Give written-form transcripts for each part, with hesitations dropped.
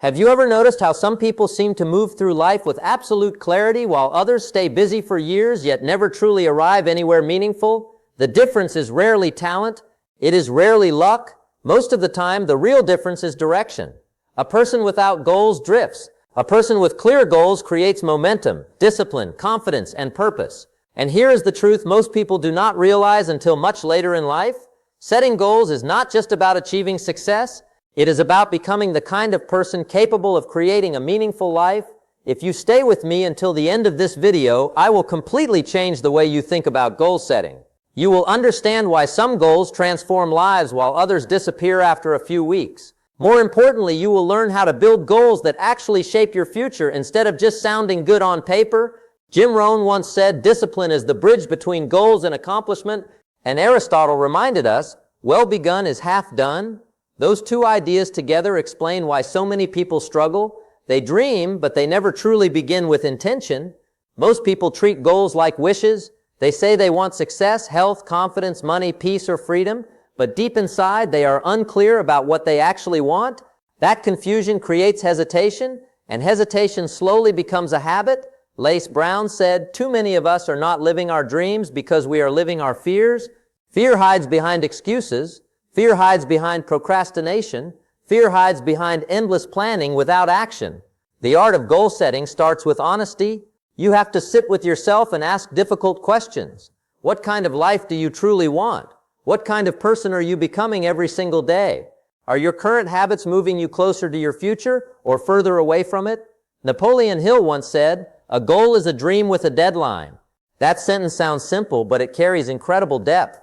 Have you ever noticed how some people seem to move through life with absolute clarity while others stay busy for years yet never truly arrive anywhere meaningful? The difference is rarely talent. It is rarely luck. Most of the time, the real difference is direction. A person without goals drifts. A person with clear goals creates momentum, discipline, confidence, and purpose. And here is the truth most people do not realize until much later in life. Setting goals is not just about achieving success. It is about becoming the kind of person capable of creating a meaningful life. If you stay with me until the end of this video, I will completely change the way you think about goal setting. You will understand why some goals transform lives while others disappear after a few weeks. More importantly, you will learn how to build goals that actually shape your future instead of just sounding good on paper. Jim Rohn once said, "Discipline is the bridge between goals and accomplishment," and Aristotle reminded us, "Well begun is half done." Those two ideas together explain why so many people struggle. They dream, but they never truly begin with intention. Most people treat goals like wishes. They say they want success, health, confidence, money, peace, or freedom, but deep inside they are unclear about what they actually want. That confusion creates hesitation, and hesitation slowly becomes a habit. Lace Brown said, "Too many of us are not living our dreams because we are living our fears." Fear hides behind excuses. Fear hides behind procrastination. Fear hides behind endless planning without action. The art of goal setting starts with honesty. You have to sit with yourself and ask difficult questions. What kind of life do you truly want? What kind of person are you becoming every single day? Are your current habits moving you closer to your future or further away from it? Napoleon Hill once said, "A goal is a dream with a deadline." That sentence sounds simple, but it carries incredible depth.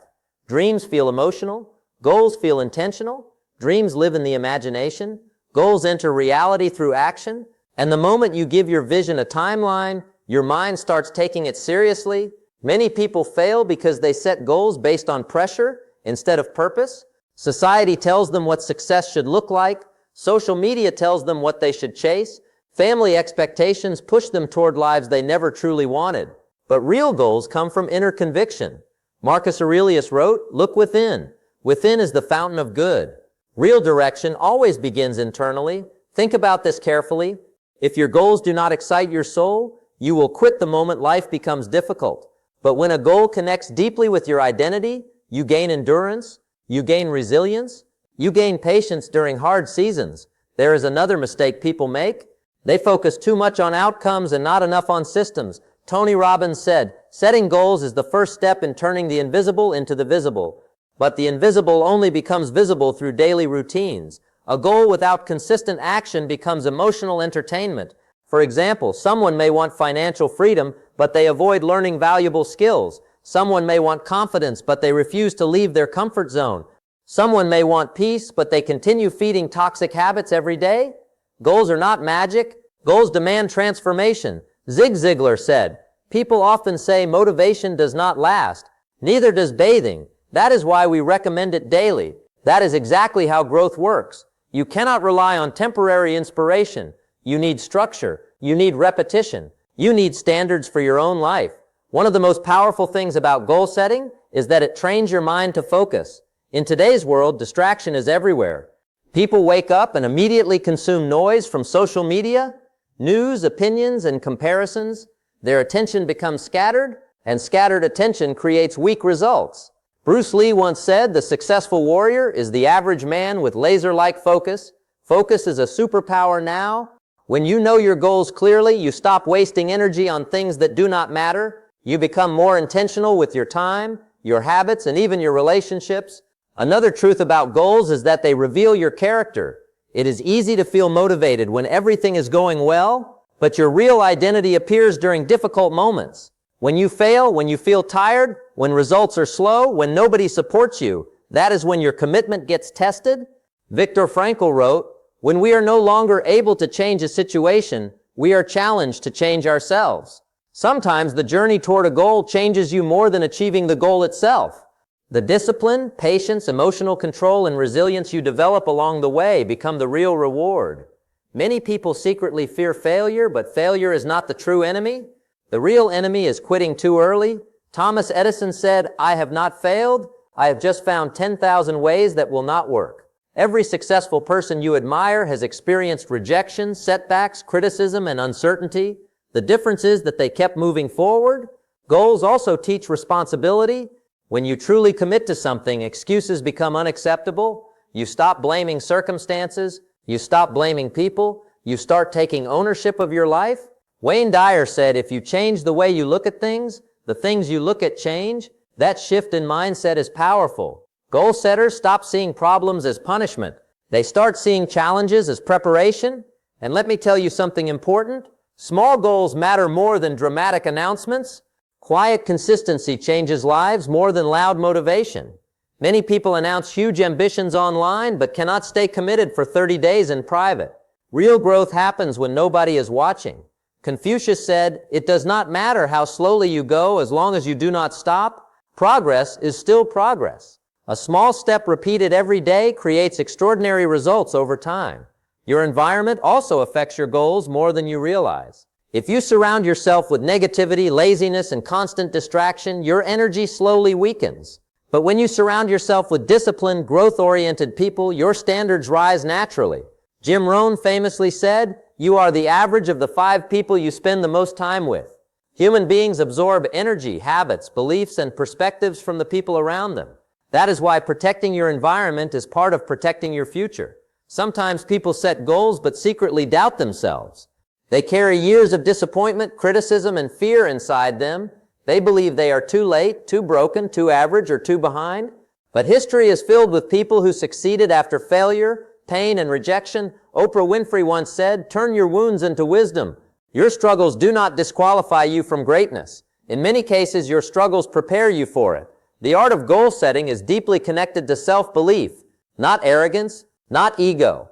Dreams feel emotional. Goals feel intentional. Dreams live in the imagination. Goals enter reality through action. And the moment you give your vision a timeline, your mind starts taking it seriously. Many people fail because they set goals based on pressure instead of purpose. Society tells them what success should look like. Social media tells them what they should chase. Family expectations push them toward lives they never truly wanted. But real goals come from inner conviction. Marcus Aurelius wrote, "Look within. Within is the fountain of good." Real direction always begins internally. Think about this carefully. If your goals do not excite your soul, you will quit the moment life becomes difficult. But when a goal connects deeply with your identity, you gain endurance, you gain resilience, you gain patience during hard seasons. There is another mistake people make. They focus too much on outcomes and not enough on systems. Tony Robbins said, "Setting goals is the first step in turning the invisible into the visible. But the invisible only becomes visible through daily routines. A goal without consistent action becomes emotional entertainment. For example, someone may want financial freedom, but they avoid learning valuable skills. Someone may want confidence, but they refuse to leave their comfort zone. Someone may want peace, but they continue feeding toxic habits every day. Goals are not magic. Goals demand transformation. Zig Ziglar said, "People often say motivation does not last. Neither does bathing. That is why we recommend it daily." That is exactly how growth works. You cannot rely on temporary inspiration. You need structure. You need repetition. You need standards for your own life. One of the most powerful things about goal setting is that it trains your mind to focus. In today's world, distraction is everywhere. People wake up and immediately consume noise from social media, news, opinions, and comparisons. Their attention becomes scattered, and scattered attention creates weak results. Bruce Lee once said, "The successful warrior is the average man with laser-like focus." Focus is a superpower now. When you know your goals clearly, you stop wasting energy on things that do not matter. You become more intentional with your time, your habits, and even your relationships. Another truth about goals is that they reveal your character. It is easy to feel motivated when everything is going well, but your real identity appears during difficult moments. When you fail, when you feel tired, when results are slow, when nobody supports you, that is when your commitment gets tested. Viktor Frankl wrote, "When we are no longer able to change a situation, we are challenged to change ourselves." Sometimes the journey toward a goal changes you more than achieving the goal itself. The discipline, patience, emotional control, and resilience you develop along the way become the real reward. Many people secretly fear failure, but failure is not the true enemy. The real enemy is quitting too early. Thomas Edison said, "I have not failed. I have just found 10,000 ways that will not work." Every successful person you admire has experienced rejection, setbacks, criticism, and uncertainty. The difference is that they kept moving forward. Goals also teach responsibility. When you truly commit to something, excuses become unacceptable. You stop blaming circumstances. You stop blaming people. You start taking ownership of your life. Wayne Dyer said, if you change the way you look at things, the things you look at change. That shift in mindset is powerful. Goal setters stop seeing problems as punishment. They start seeing challenges as preparation. And let me tell you something important. Small goals matter more than dramatic announcements. Quiet consistency changes lives more than loud motivation. Many people announce huge ambitions online but cannot stay committed for 30 days in private. Real growth happens when nobody is watching. Confucius said, "It does not matter how slowly you go as long as you do not stop. Progress is still progress." A small step repeated every day creates extraordinary results over time. Your environment also affects your goals more than you realize. If you surround yourself with negativity, laziness, and constant distraction, your energy slowly weakens. But when you surround yourself with disciplined, growth-oriented people, your standards rise naturally. Jim Rohn famously said, "You are the average of the 5 people you spend the most time with." Human beings absorb energy, habits, beliefs, and perspectives from the people around them. That is why protecting your environment is part of protecting your future. Sometimes people set goals but secretly doubt themselves. They carry years of disappointment, criticism, and fear inside them. They believe they are too late, too broken, too average, or too behind. But history is filled with people who succeeded after failure, pain, and rejection. Oprah Winfrey once said, "Turn your wounds into wisdom." Your struggles do not disqualify you from greatness. In many cases, your struggles prepare you for it. The art of goal setting is deeply connected to self-belief, not arrogance, not ego,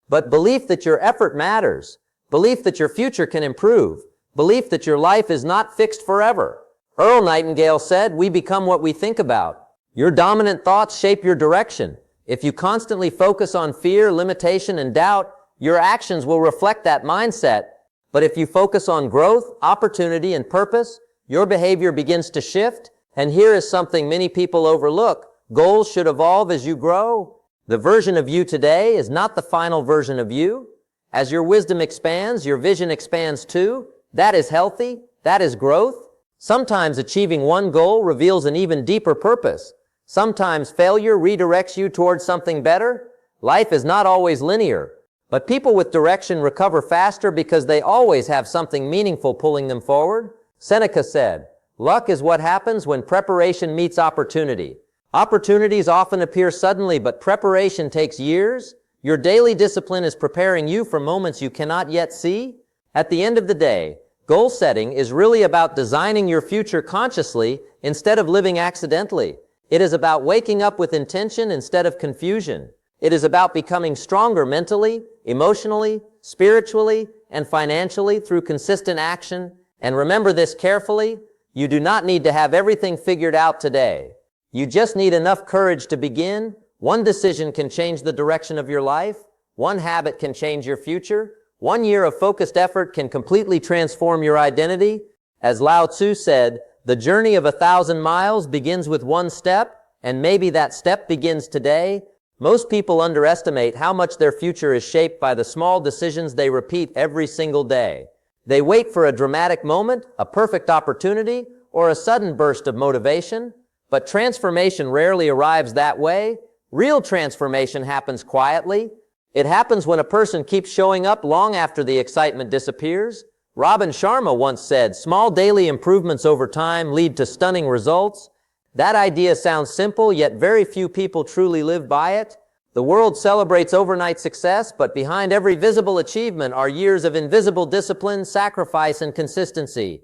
but belief that your effort matters, belief that your future can improve, belief that your life is not fixed forever. Earl Nightingale said, "We become what we think about." Your dominant thoughts shape your direction. If you constantly focus on fear, limitation, and doubt, your actions will reflect that mindset. But if you focus on growth, opportunity, and purpose, your behavior begins to shift. And here is something many people overlook. Goals should evolve as you grow. The version of you today is not the final version of you. As your wisdom expands, your vision expands too. That is healthy. That is growth. Sometimes achieving one goal reveals an even deeper purpose. Sometimes failure redirects you towards something better. Life is not always linear, but people with direction recover faster because they always have something meaningful pulling them forward. Seneca said, "Luck is what happens when preparation meets opportunity." Opportunities often appear suddenly, but preparation takes years. Your daily discipline is preparing you for moments you cannot yet see. At the end of the day, goal setting is really about designing your future consciously instead of living accidentally. It is about waking up with intention instead of confusion. It is about becoming stronger mentally, emotionally, spiritually, and financially through consistent action. And remember this carefully, you do not need to have everything figured out today. You just need enough courage to begin. One decision can change the direction of your life. One habit can change your future. 1 year of focused effort can completely transform your identity. As Lao Tzu said, the journey of 1,000 miles begins with one step, and maybe that step begins today. Most people underestimate how much their future is shaped by the small decisions they repeat every single day. They wait for a dramatic moment, a perfect opportunity, or a sudden burst of motivation. But transformation rarely arrives that way. Real transformation happens quietly. It happens when a person keeps showing up long after the excitement disappears. Robin Sharma once said, "Small daily improvements over time lead to stunning results." That idea sounds simple, yet very few people truly live by it. The world celebrates overnight success, but behind every visible achievement are years of invisible discipline, sacrifice, and consistency.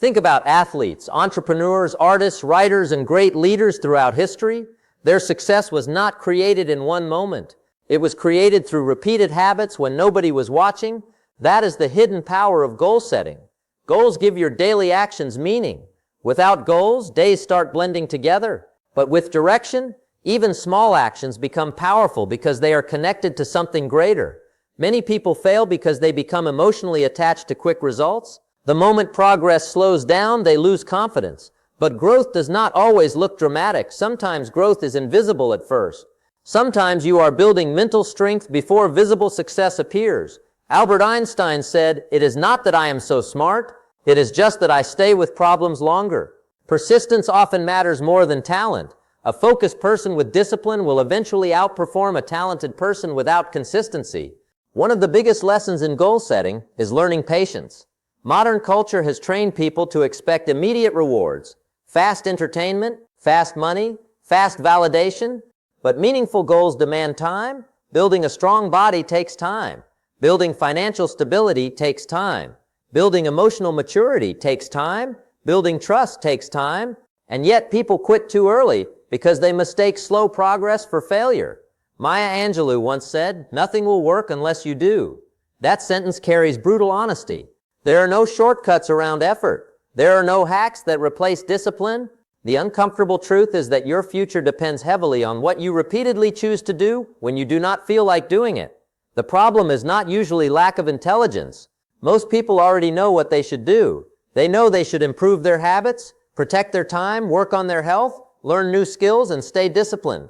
Think about athletes, entrepreneurs, artists, writers, and great leaders throughout history. Their success was not created in one moment. It was created through repeated habits when nobody was watching. That is the hidden power of goal setting. Goals give your daily actions meaning. Without goals, days start blending together. But with direction, even small actions become powerful because they are connected to something greater. Many people fail because they become emotionally attached to quick results. The moment progress slows down, they lose confidence. But growth does not always look dramatic. Sometimes growth is invisible at first. Sometimes you are building mental strength before visible success appears. Albert Einstein said, "It is not that I am so smart, it is just that I stay with problems longer." Persistence often matters more than talent. A focused person with discipline will eventually outperform a talented person without consistency. One of the biggest lessons in goal setting is learning patience. Modern culture has trained people to expect immediate rewards, fast entertainment, fast money, fast validation, but meaningful goals demand time. Building a strong body takes time. Building financial stability takes time. Building emotional maturity takes time. Building trust takes time. And yet people quit too early because they mistake slow progress for failure. Maya Angelou once said, "Nothing will work unless you do." That sentence carries brutal honesty. There are no shortcuts around effort. There are no hacks that replace discipline. The uncomfortable truth is that your future depends heavily on what you repeatedly choose to do when you do not feel like doing it. The problem is not usually lack of intelligence. Most people already know what they should do. They know they should improve their habits, protect their time, work on their health, learn new skills, and stay disciplined.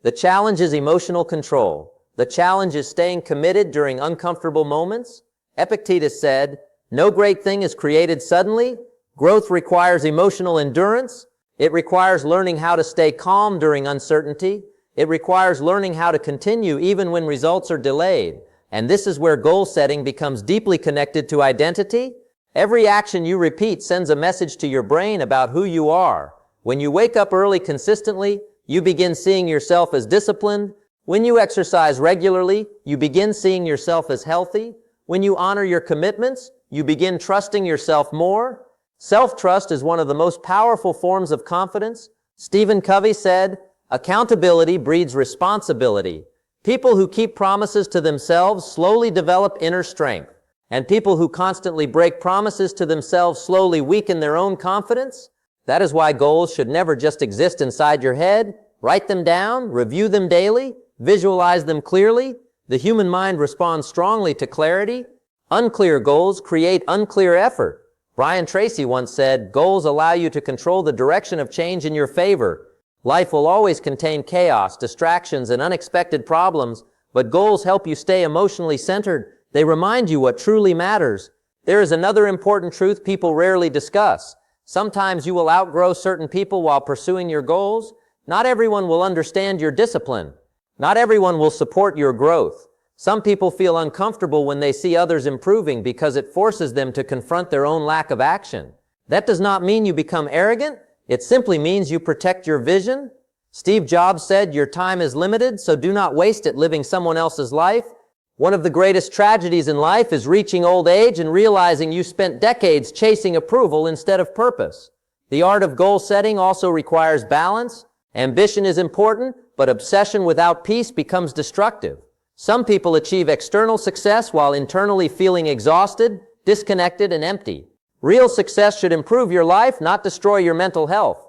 The challenge is emotional control. The challenge is staying committed during uncomfortable moments. Epictetus said, "No great thing is created suddenly. Growth requires emotional endurance. It requires learning how to stay calm during uncertainty. It requires learning how to continue even when results are delayed." And this is where goal setting becomes deeply connected to identity. Every action you repeat sends a message to your brain about who you are. When you wake up early consistently, you begin seeing yourself as disciplined. When you exercise regularly, you begin seeing yourself as healthy. When you honor your commitments, you begin trusting yourself more. Self-trust is one of the most powerful forms of confidence. Stephen Covey said, "Accountability breeds responsibility." People who keep promises to themselves slowly develop inner strength, and people who constantly break promises to themselves slowly weaken their own confidence. That is why goals should never just exist inside your head. Write them down, review them daily, visualize them clearly. The human mind responds strongly to clarity. Unclear goals create unclear effort. Brian Tracy once said, "Goals allow you to control the direction of change in your favor." Life will always contain chaos, distractions, and unexpected problems, but goals help you stay emotionally centered. They remind you what truly matters. There is another important truth people rarely discuss. Sometimes you will outgrow certain people while pursuing your goals. Not everyone will understand your discipline. Not everyone will support your growth. Some people feel uncomfortable when they see others improving because it forces them to confront their own lack of action. That does not mean you become arrogant. It simply means you protect your vision. Steve Jobs said, "Your time is limited, so do not waste it living someone else's life." One of the greatest tragedies in life is reaching old age and realizing you spent decades chasing approval instead of purpose. The art of goal setting also requires balance. Ambition is important, but obsession without peace becomes destructive. Some people achieve external success while internally feeling exhausted, disconnected, and empty. Real success should improve your life, not destroy your mental health.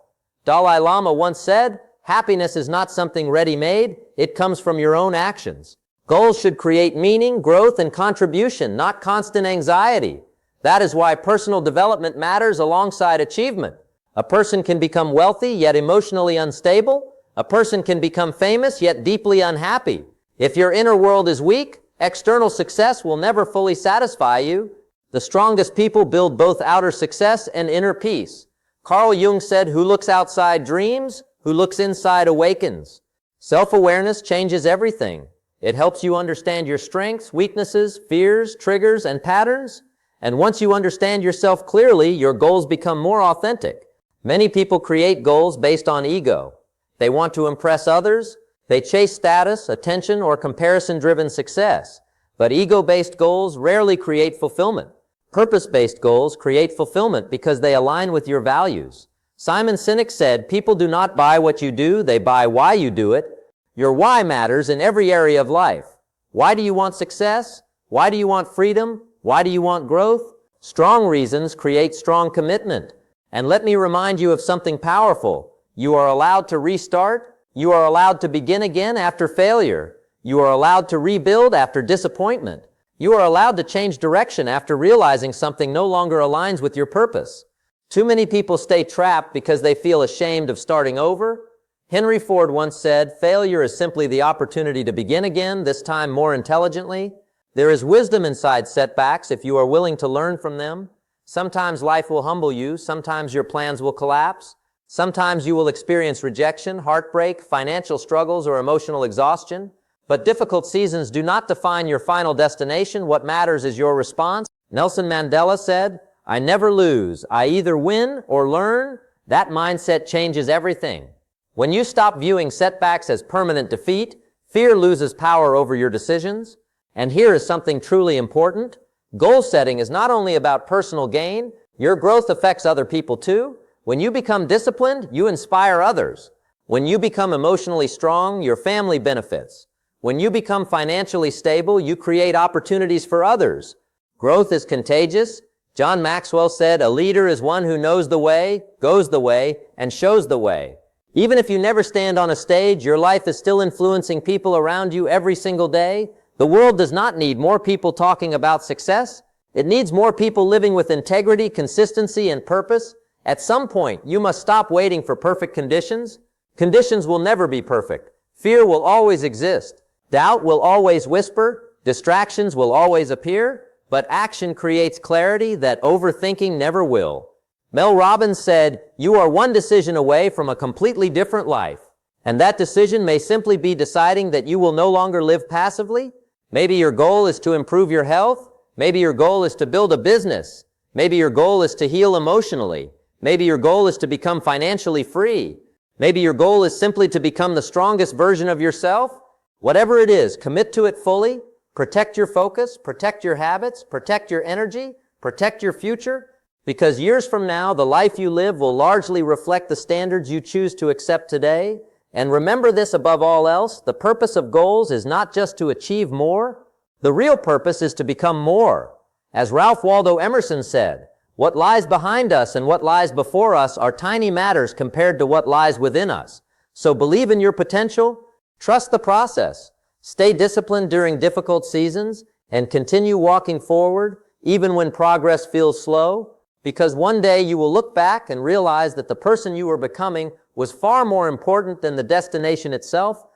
Dalai Lama once said, "Happiness is not something ready-made, it comes from your own actions." Goals should create meaning, growth, and contribution, not constant anxiety. That is why personal development matters alongside achievement. A person can become wealthy, yet emotionally unstable. A person can become famous, yet deeply unhappy. If your inner world is weak, external success will never fully satisfy you. The strongest people build both outer success and inner peace. Carl Jung said, "Who looks outside dreams, who looks inside awakens." Self-awareness changes everything. It helps you understand your strengths, weaknesses, fears, triggers, and patterns. And once you understand yourself clearly, your goals become more authentic. Many people create goals based on ego. They want to impress others. They chase status, attention, or comparison-driven success. But ego-based goals rarely create fulfillment. Purpose-based goals create fulfillment because they align with your values. Simon Sinek said, "People do not buy what you do, they buy why you do it." Your why matters in every area of life. Why do you want success? Why do you want freedom? Why do you want growth? Strong reasons create strong commitment. And let me remind you of something powerful. You are allowed to restart. You are allowed to begin again after failure. You are allowed to rebuild after disappointment. You are allowed to change direction after realizing something no longer aligns with your purpose. Too many people stay trapped because they feel ashamed of starting over. Henry Ford once said, "Failure is simply the opportunity to begin again, this time more intelligently." There is wisdom inside setbacks if you are willing to learn from them. Sometimes life will humble you. Sometimes your plans will collapse. Sometimes you will experience rejection, heartbreak, financial struggles, or emotional exhaustion. But difficult seasons do not define your final destination. What matters is your response. Nelson Mandela said, "I never lose. I either win or learn." That mindset changes everything. When you stop viewing setbacks as permanent defeat, fear loses power over your decisions. And here is something truly important. Goal setting is not only about personal gain. Your growth affects other people too. When you become disciplined, you inspire others. When you become emotionally strong, your family benefits. When you become financially stable, you create opportunities for others. Growth is contagious. John Maxwell said, "A leader is one who knows the way, goes the way, and shows the way." Even if you never stand on a stage, your life is still influencing people around you every single day. The world does not need more people talking about success. It needs more people living with integrity, consistency, and purpose. At some point, you must stop waiting for perfect conditions. Conditions will never be perfect. Fear will always exist. Doubt will always whisper. Distractions will always appear. But action creates clarity that overthinking never will. Mel Robbins said, "You are one decision away from a completely different life." And that decision may simply be deciding that you will no longer live passively. Maybe your goal is to improve your health. Maybe your goal is to build a business. Maybe your goal is to heal emotionally. Maybe your goal is to become financially free. Maybe your goal is simply to become the strongest version of yourself. Whatever it is, commit to it fully. Protect your focus, protect your habits, protect your energy, protect your future. Because years from now, the life you live will largely reflect the standards you choose to accept today. And remember this above all else, the purpose of goals is not just to achieve more. The real purpose is to become more. As Ralph Waldo Emerson said, "What lies behind us and what lies before us are tiny matters compared to what lies within us." So believe in your potential, trust the process, stay disciplined during difficult seasons, and continue walking forward even when progress feels slow. Because one day you will look back and realize that the person you were becoming was far more important than the destination itself.